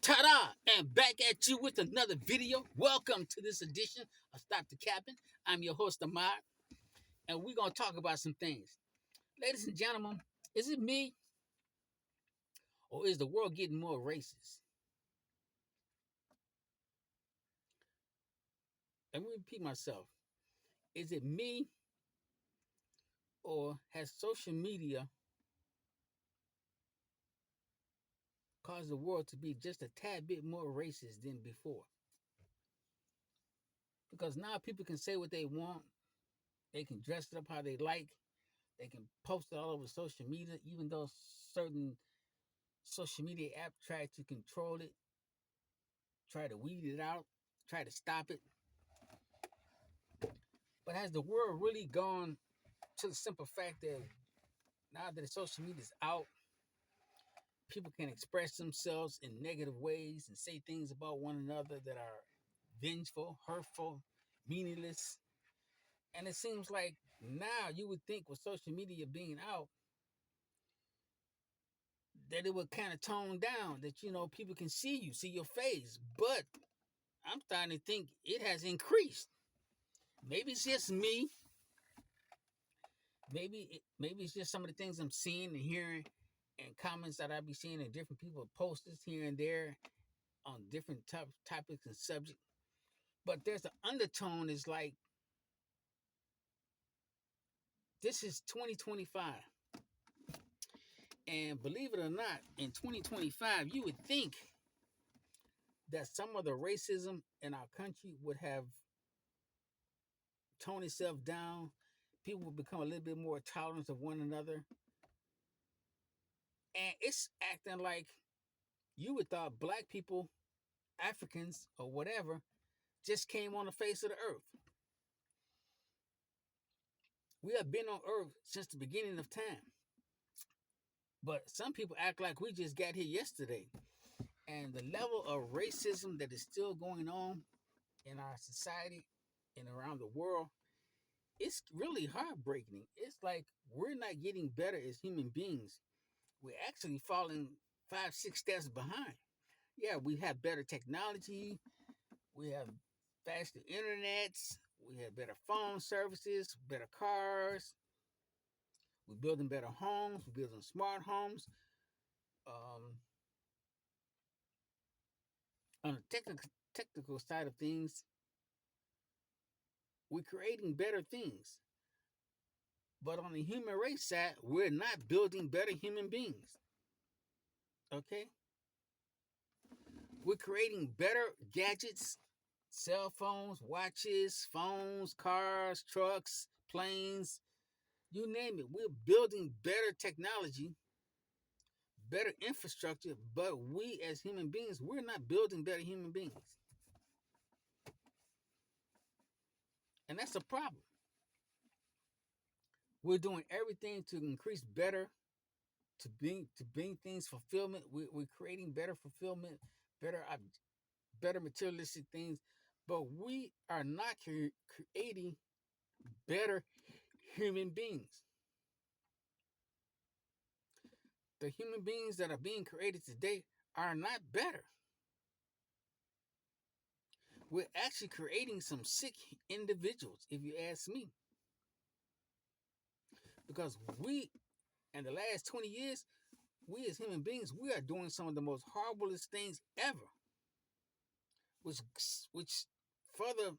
Ta-da! And back at you with another video. Welcome to this edition of Stop the Capping. I'm your host, Ahmad, and we're going to talk about some things. Ladies and gentlemen, is it me or is the world getting more racist? Let me repeat myself. Is it me or has social media caused the world to be just a tad bit more racist than before? Because now people can say what they want, they can dress it up how they like, they can post it all over social media, even though certain social media app try to control it, try to weed it out, try to stop it. But has the world really gone to the simple fact that now that the social media is out, people can express themselves in negative ways and say things about one another that are vengeful, hurtful, meaningless. And it seems like now you would think with social media being out that it would kind of tone down, that people can see you, see your face. But I'm starting to think it has increased. Maybe it's just me. Maybe it's just some of the things I'm seeing and hearing and comments that I be seeing in different people posters here and there on different topics and subjects. But there's an undertone. Is like this is 2025, and believe it or not, in 2025, you would think that some of the racism in our country would have toned itself down. People would become a little bit more tolerant of one another, and it's acting like you would thought black people, Africans, or whatever just came on the face of the earth. We have been on earth since the beginning of time. But some people act like we just got here yesterday. And the level of racism that is still going on in our society and around the world, it's really heartbreaking. It's like we're not getting better as human beings. We're actually falling 5, 6 steps behind. Yeah, we have better technology, we have faster internets, we have better phone services, better cars, we're building better homes, we're building smart homes. Um, on the technical side of things, we're creating better things. But on the human race side, we're not building better human beings. Okay? We're creating better gadgets, cell phones, watches, phones, cars, trucks, planes, you name it. We're building better technology, better infrastructure, but we as human beings, we're not building better human beings. And that's a problem. We're doing everything to increase better, to bring things fulfillment. We're creating better fulfillment, better better materialistic things, but we are not creating better human beings. The human beings that are being created today are not better. We're actually creating some sick individuals, if you ask me, because we, in the last 20 years, we as human beings, we are doing some of the most horriblest things ever, which which further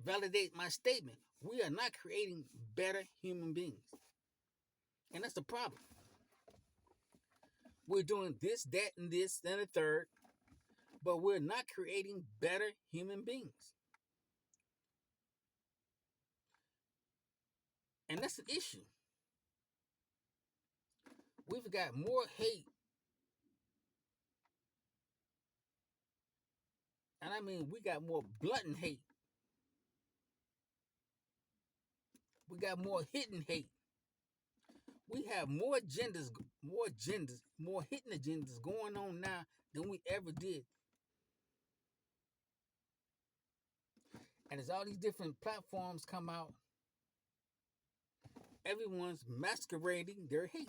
validate my statement. We are not creating better human beings. And that's the problem. We're doing this, that, and this, and a third, but we're not creating better human beings. And that's an issue. We've got more hate, and I mean, we got more blatant hate. We got more hidden hate. We have more hidden agendas going on now than we ever did. And as all these different platforms come out, everyone's masquerading their hate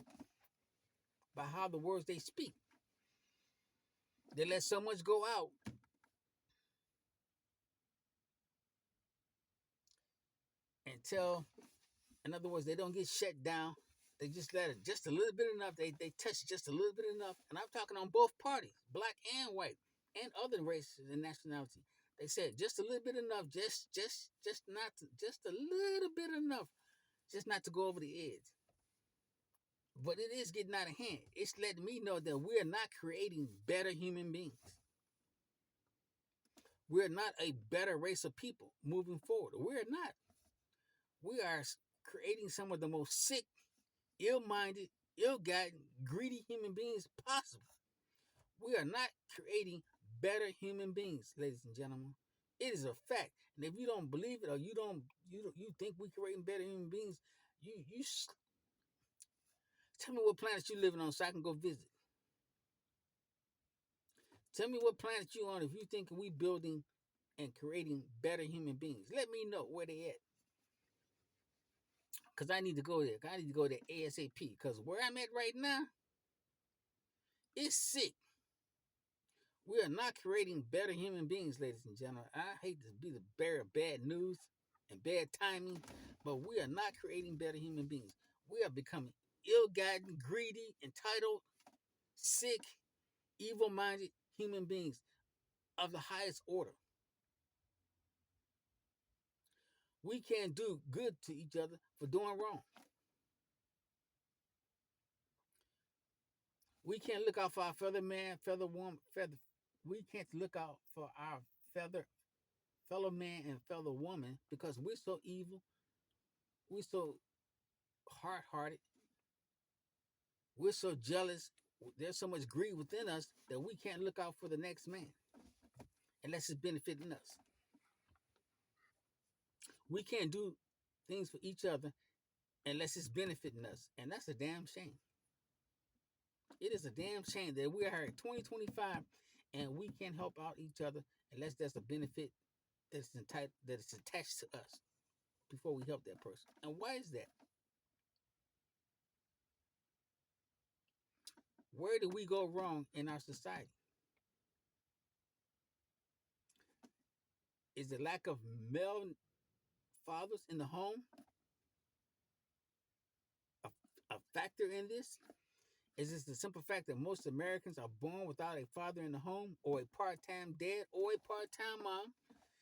by how the words they speak. They let so much go out. Until, in other words, they don't get shut down. They just let it just a little bit enough. They touch just a little bit enough. And I'm talking on both parties, black and white, and other races and nationality. They said just a little bit enough, just not to, just a little bit enough, just not to go over the edge. But it is getting out of hand. It's letting me know that we're not creating better human beings. We're not a better race of people moving forward. We're not. We are creating some of the most sick, ill-minded, ill-gotten, greedy human beings possible. We are not creating better human beings, ladies and gentlemen. It is a fact. And if you don't believe it, or you think we're creating better human beings, you tell me what planet you living on so I can go visit. Tell me what planet you on if you think we building and creating better human beings. Let me know where they at. Because I need to go there. I need to go there ASAP. Because where I'm at right now, it's sick. We are not creating better human beings, ladies and gentlemen. I hate to be the bearer of bad news and bad timing, but we are not creating better human beings. We are becoming ill-gotten, greedy, entitled, sick, evil-minded human beings of the highest order. We can't do good to each other for doing wrong. We can't look out for our fellow man, fellow woman, feather. We can't look out for our fellow man and fellow woman because we're so evil, we're so hard-hearted, we're so jealous. There's so much greed within us that we can't look out for the next man unless it's benefiting us. We can't do things for each other unless it's benefiting us, and that's a damn shame. It is a damn shame that we are here in 2025 and we can't help out each other unless there's a benefit that's entitled that is attached to us before we help that person. And why is that? Where do we go wrong in our society? Is the lack of male fathers in the home a, a factor in this? Is this the simple fact that most Americans are born without a father in the home, or a part-time dad, or a part-time mom?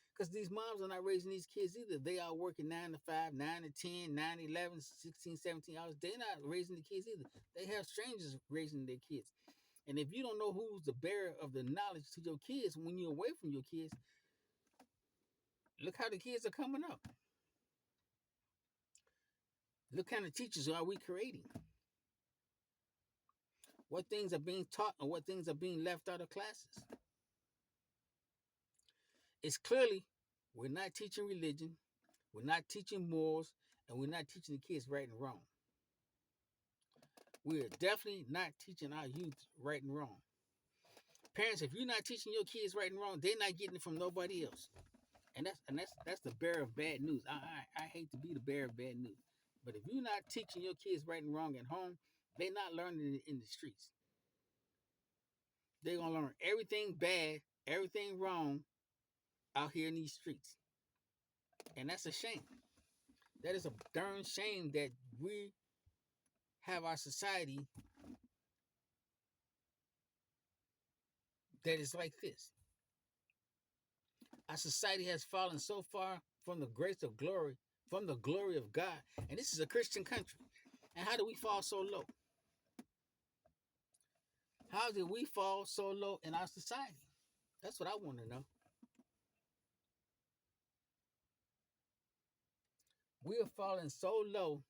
Because these moms are not raising these kids either. They are working 9 to 5, 9 to 10, 9 to 11, 16, 17 hours. They're not raising the kids either. They have strangers raising their kids. And if you don't know who's the bearer of the knowledge to your kids when you're away from your kids, look how the kids are coming up. Look kind of teachers are we creating. What things are being taught and what things are being left out of classes. It's clearly we're not teaching religion, we're not teaching morals, and we're not teaching the kids right and wrong. We're definitely not teaching our youth right and wrong. Parents, if you're not teaching your kids right and wrong, they're not getting it from nobody else. And that's the bearer of bad news. I hate to be the bearer of bad news. But if you're not teaching your kids right and wrong at home, they're not learning it in the streets. They're gonna learn everything bad, everything wrong out here in these streets. And that's a shame. That is a darn shame that we have our society that is like this. Our society has fallen so far from the grace of glory, from the glory of God. And this is a Christian country. And how do we fall so low? How did we fall so low in our society? That's what I want to know. We are falling so low.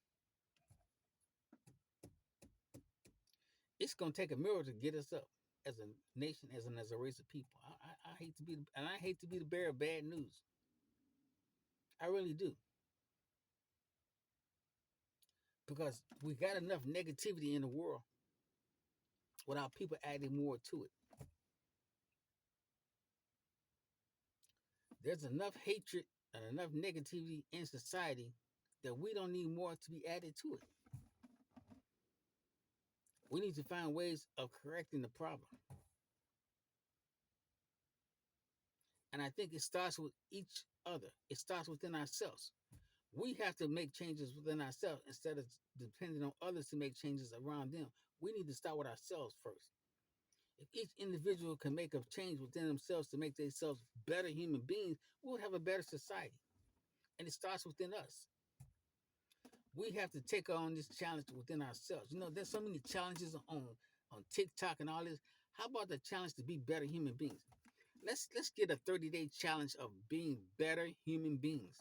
It's going to take a miracle to get us up as a nation, as a race of people. I hate to be, and I hate to be the bearer of bad news. I really do. Because we got enough negativity in the world without people adding more to it. There's enough hatred and enough negativity in society that we don't need more to be added to it. We need to find ways of correcting the problem. And I think it starts with each other. It starts within ourselves. We have to make changes within ourselves instead of depending on others to make changes around them. We need to start with ourselves first. If each individual can make a change within themselves to make themselves better human beings, we would have a better society. And it starts within us. We have to take on this challenge within ourselves. You know, there's so many challenges on TikTok and all this. How about the challenge to be better human beings? Let's get a 30-day challenge of being better human beings.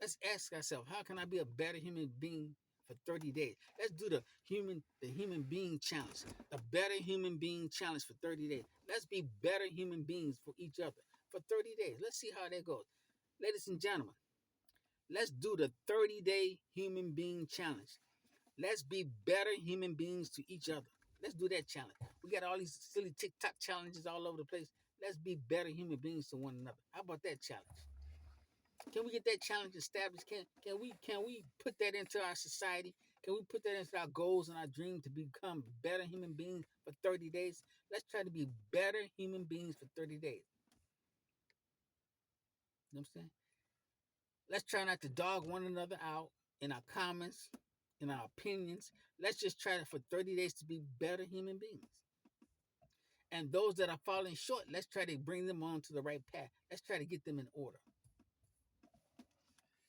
Let's ask ourselves, how can I be a better human being for 30 days? Let's do the human being challenge, the better human being challenge for 30 days. Let's be better human beings for each other for 30 days. Let's see how that goes. Ladies and gentlemen, let's do the 30-day human being challenge. Let's be better human beings to each other. Let's do that challenge. We got all these silly TikTok challenges all over the place. Let's be better human beings to one another. How about that challenge? Can we get that challenge established? Can we put that into our society? Can we put that into our goals and our dream to become better human beings for 30 days? Let's try to be better human beings for 30 days. You know what I'm saying? Let's try not to dog one another out in our comments, in our opinions. Let's just try for 30 days to be better human beings. And those that are falling short, let's try to bring them on to the right path. Let's try to get them in order.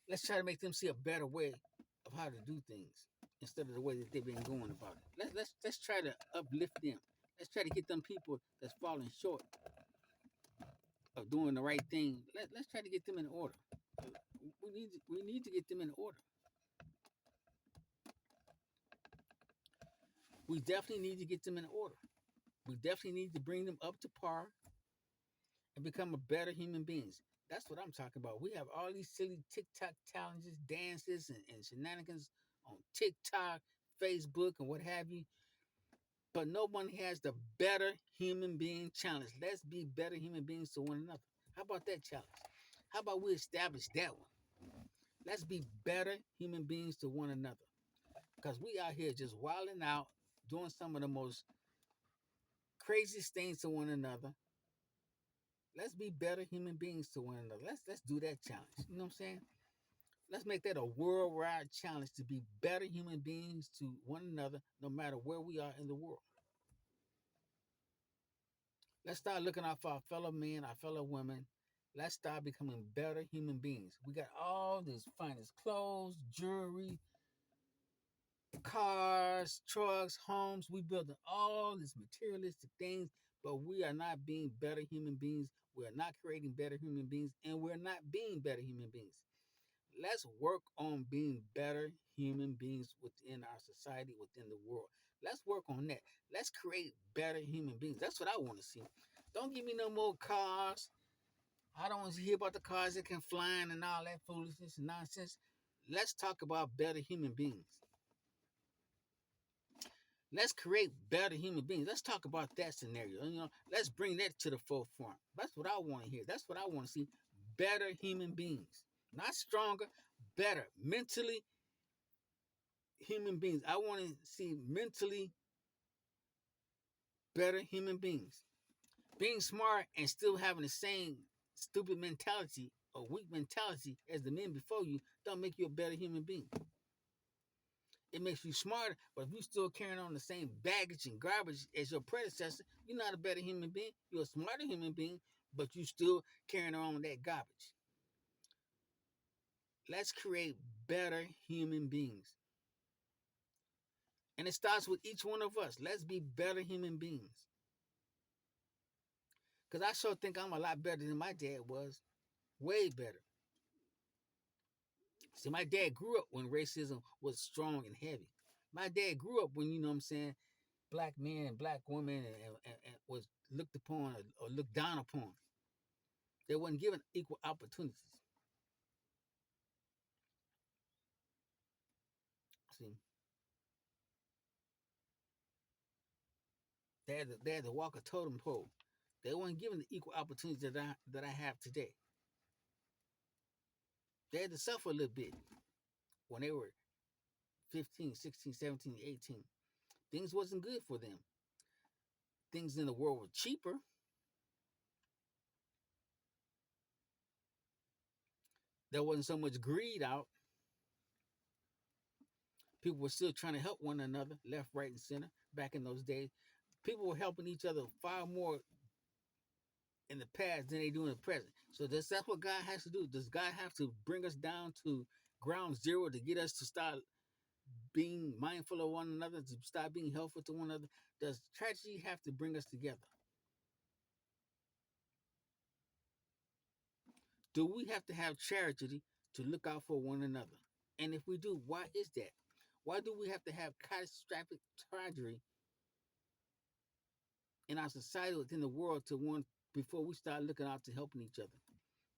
Let's try to make them see a better way of how to do things instead of the way that they've been going about it. Let's try to uplift them. Let's try to get them people that's falling short of doing the right thing. Let's try to get them in order. We need to get them in order. We definitely need to get them in order. We definitely need to bring them up to par and become a better human beings. That's what I'm talking about. We have all these silly TikTok challenges, dances, and shenanigans on TikTok, Facebook, and what have you. But no one has the better human being challenge. Let's be better human beings to one another. How about that challenge? How about we establish that one? Let's be better human beings to one another. Because we out here just wilding out, doing some of the most craziest things to one another. Let's be better human beings to one another. Let's do that challenge. You know what I'm saying? Let's make that a worldwide challenge to be better human beings to one another, no matter where we are in the world. Let's start looking out for our fellow men, our fellow women. Let's start becoming better human beings. We got all these finest clothes, jewelry, cars, trucks, homes. We building all these materialistic things, but we are not being better human beings. We are not creating better human beings, and we're not being better human beings. Let's work on being better human beings within our society, within the world. Let's work on that. Let's create better human beings. That's what I want to see. Don't give me no more cars. I don't want to hear about the cars that can fly and all that foolishness and nonsense. Let's talk about better human beings. Let's create better human beings. Let's talk about that scenario. Let's bring that to the forefront. That's what I want to hear. That's what I want to see. Better human beings. Not stronger, better. Mentally human beings. I want to see mentally better human beings. Being smart and still having the same stupid mentality or weak mentality as the men before you don't make you a better human being. It makes you smarter, but if you're still carrying on the same baggage and garbage as your predecessor, you're not a better human being. You're a smarter human being, but you still carrying on with that garbage. Let's create better human beings. And it starts with each one of us. Let's be better human beings. Because I sure think I'm a lot better than my dad was. Way better. See, my dad grew up when racism was strong and heavy. My dad grew up when, you know what I'm saying, black men and black women and was looked upon or looked down upon. They weren't given equal opportunities. See, they had to walk a totem pole. They weren't given the equal opportunities that I have today. They had to suffer a little bit when they were 15, 16, 17, 18. Things wasn't good for them. Things in the world were cheaper. there wasn't so much greed out. People were still trying to help one another, left, right, and center. Back in those days, people were helping each other far more in the past than they do in the present. So that's what God has to do. Does God have to bring us down to ground zero to get us to start being mindful of one another, to start being helpful to one another? Does tragedy have to bring us together? Do we have to have charity to look out for one another? And if we do, why is that? Why do we have to have catastrophic tragedy in our society, within the world, to one before we start looking out to helping each other?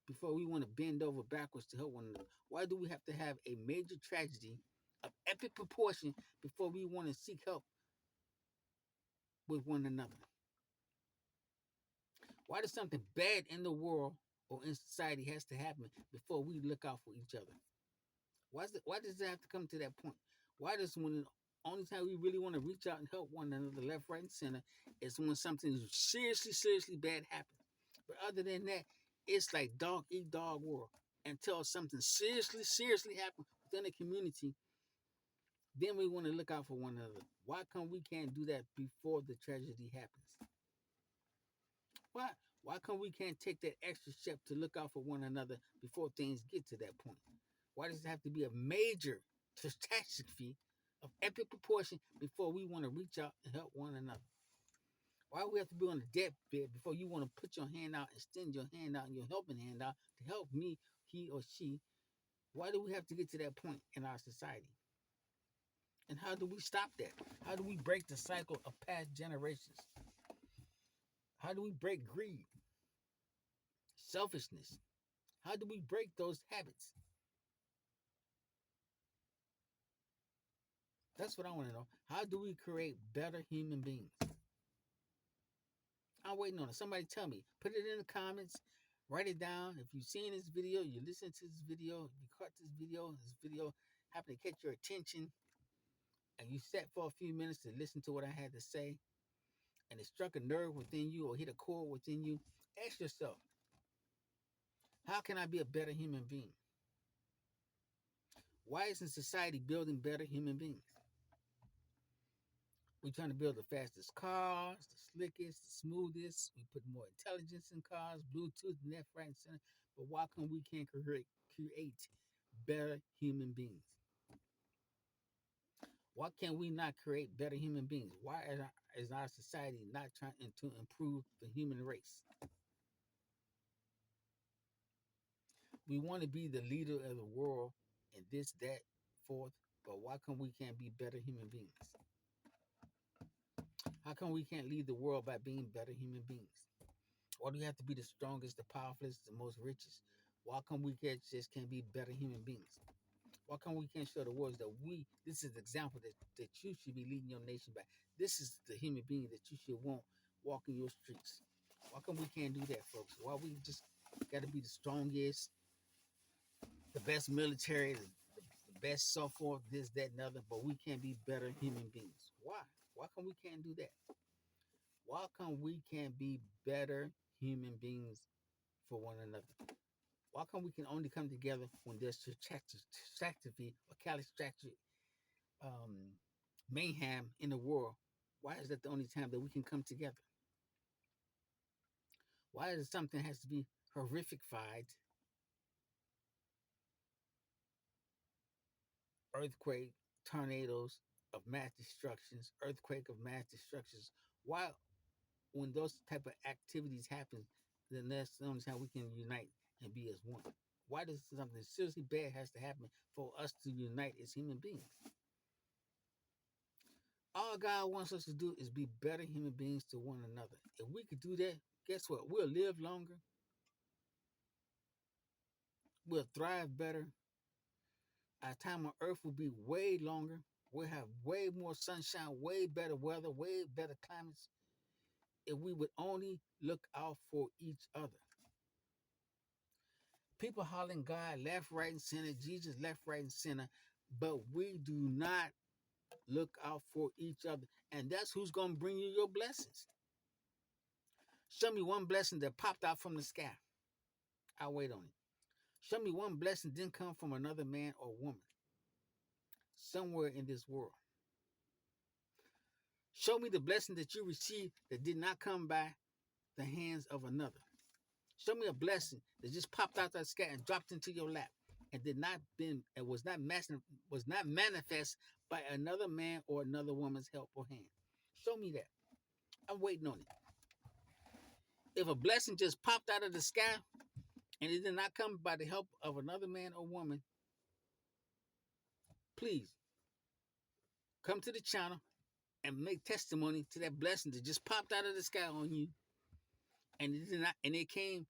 Before we want to bend over backwards to help one another? Why do we have to have a major tragedy of epic proportion before we want to seek help with one another? Why does something bad in the world or in society has to happen before we look out for each other? Why does it have to come to that point? Why does when the only time we really want to reach out and help one another, left, right, and center, is when something seriously bad happens? But other than that, it's like dog eat dog world. Until something seriously happens within a community, then we want to look out for one another. Why come we can't do that before the tragedy happens? Why? Why come we can't take that extra step to look out for one another before things get to that point? Why does it have to be a major catastrophe of epic proportion before we want to reach out and help one another? Why do we have to be on the deathbed before you want to put your hand out, extend your hand out, and your helping hand out to help me, he or she? Why do we have to get to that point in our society? And how do we stop that? How do we break the cycle of past generations? How do we break greed, selfishness? How do we break those habits? That's what I want to know. How do we create better human beings? I'm waiting on it. Somebody tell me. Put it in the comments. Write it down. If you've seen this video, you listen to this video, you caught this video happened to catch your attention, and you sat for a few minutes to listen to what I had to say, and it struck a nerve within you or hit a chord within you, ask yourself, how can I be a better human being? Why isn't society building better human beings? We're trying to build the fastest cars, the slickest, the smoothest. We put more intelligence in cars, Bluetooth, left, right, and center. But why come we can't create better human beings? Why can we not create better human beings? Why is our society not trying to improve the human race? We want to be the leader of the world and this, that, fourth, but why come we can't be better human beings? How come we can't lead the world by being better human beings? Why do we have to be the strongest, the powerfulest, the most richest? Why come we can't be better human beings? Why come we can't show the world that this is the example that you should be leading your nation by? This is the human being that you should want walking your streets. Why come we can't do that, folks? Why we just got to be the strongest, the best military, the best so forth, this, that, and other, but we can't be better human beings? Why? Why come we can't do that? Why come we can't be better human beings for one another? Why come we can only come together when there's catastrophe or catastrophic um, mayhem in the world? Why is that the only time that we can come together? Why is it something has to be horrificified? Earthquake, tornadoes of mass destructions, earthquake of mass destructions. Why, when those type of activities happen, then that's the only time we can unite and be as one. Why does something seriously bad has to happen for us to unite as human beings? All God wants us to do is be better human beings to one another. If we could do that, guess what? We'll live longer. We'll thrive better. Our time on earth will be way longer. We'll have way more sunshine, way better weather, way better climates if we would only look out for each other. People hollering God left, right, and center, Jesus left, right, and center, but we do not look out for each other. And that's who's going to bring you your blessings. Show me one blessing that popped out from the sky. I'll wait on it. Show me one blessing didn't come from another man or woman somewhere in this world. Show me the blessing that you received that did not come by the hands of another. Show me a blessing that just popped out that sky and dropped into your lap and did not been and was not manifest by another man or another woman's help or hand. Show me that. I'm waiting on it. If a blessing just popped out of the sky and it did not come by the help of another man or woman, please come to the channel and make testimony to that blessing that just popped out of the sky on you, and it did not, and it came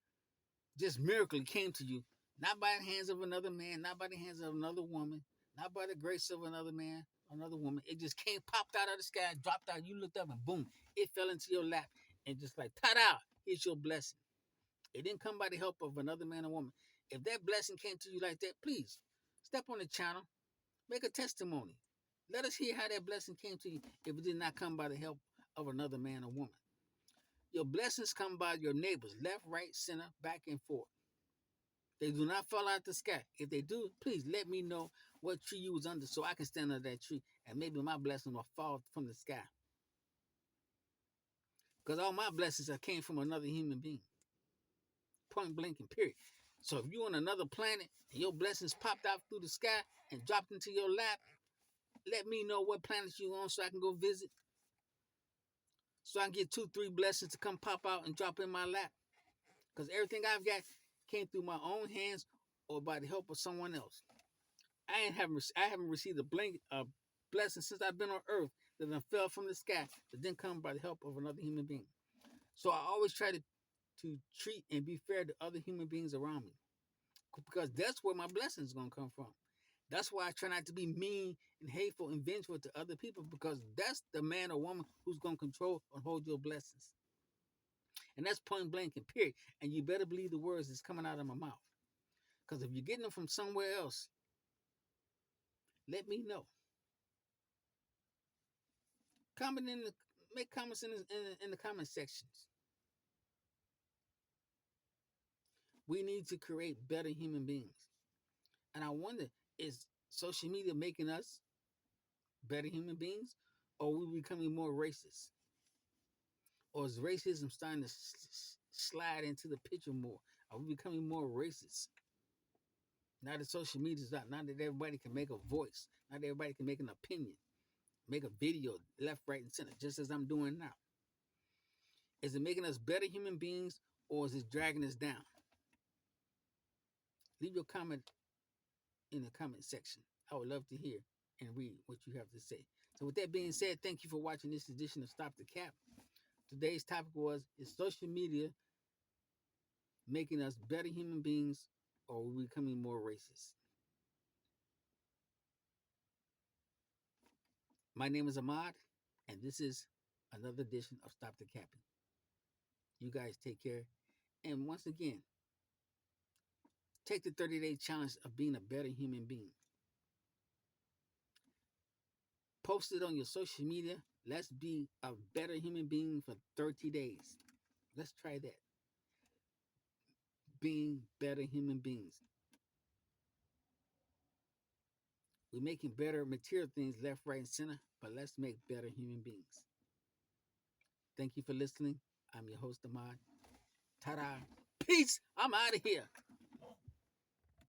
just miraculously came to you, not by the hands of another man, not by the hands of another woman, not by the grace of another man, another woman. It just came, popped out of the sky, dropped out. You looked up, and boom, it fell into your lap, and just like ta-da, here's your blessing. It didn't come by the help of another man or woman. If that blessing came to you like that, please step on the channel, make a testimony. Let us hear how that blessing came to you if it did not come by the help of another man or woman. Your blessings come by your neighbors, left, right, center, back, and forth. They do not fall out the sky. If they do, please let me know what tree you was under so I can stand under that tree and maybe my blessing will fall from the sky. Because all my blessings came from another human being. Point blank and period. So if you're on another planet and your blessings popped out through the sky and dropped into your lap, let me know what planet you're on so I can go visit. So I can get 2-3 blessings to come pop out and drop in my lap. Because everything I've got came through my own hands or by the help of someone else. I haven't received a blessing since I've been on earth that then fell from the sky that didn't come by the help of another human being. So I always try to treat and be fair to other human beings around me. Because that's where my blessings is going to come from. That's why I try not to be mean and hateful and vengeful to other people, because that's the man or woman who's going to control and hold your blessings. And that's point blank and period. And you better believe the words that's coming out of my mouth. Because if you're getting them from somewhere else, let me know. Make comments in the comment sections. We need to create better human beings. And I wonder, is social media making us better human beings, or are we becoming more racist? Or is racism starting to slide into the picture more? Are we becoming more racist? Now that social media is out, now that everybody can make a voice, now that everybody can make an opinion, make a video left, right, and center, just as I'm doing now. Is it making us better human beings, or is it dragging us down? Leave your comment in the comment section. I would love to hear and read what you have to say. So with that being said, thank you for watching this edition of Stop the Cap. Today's topic was, is social media making us better human beings, or are we becoming more racist? My name is Ahmad, and this is another edition of Stop the Capping. You guys take care. And once again, take the 30-day challenge of being a better human being. Post it on your social media. Let's be a better human being for 30 days. Let's try that. Being better human beings. We're making better material things left, right, and center, but let's make better human beings. Thank you for listening. I'm your host, Ahmad. Ta-da. Peace. I'm out of here.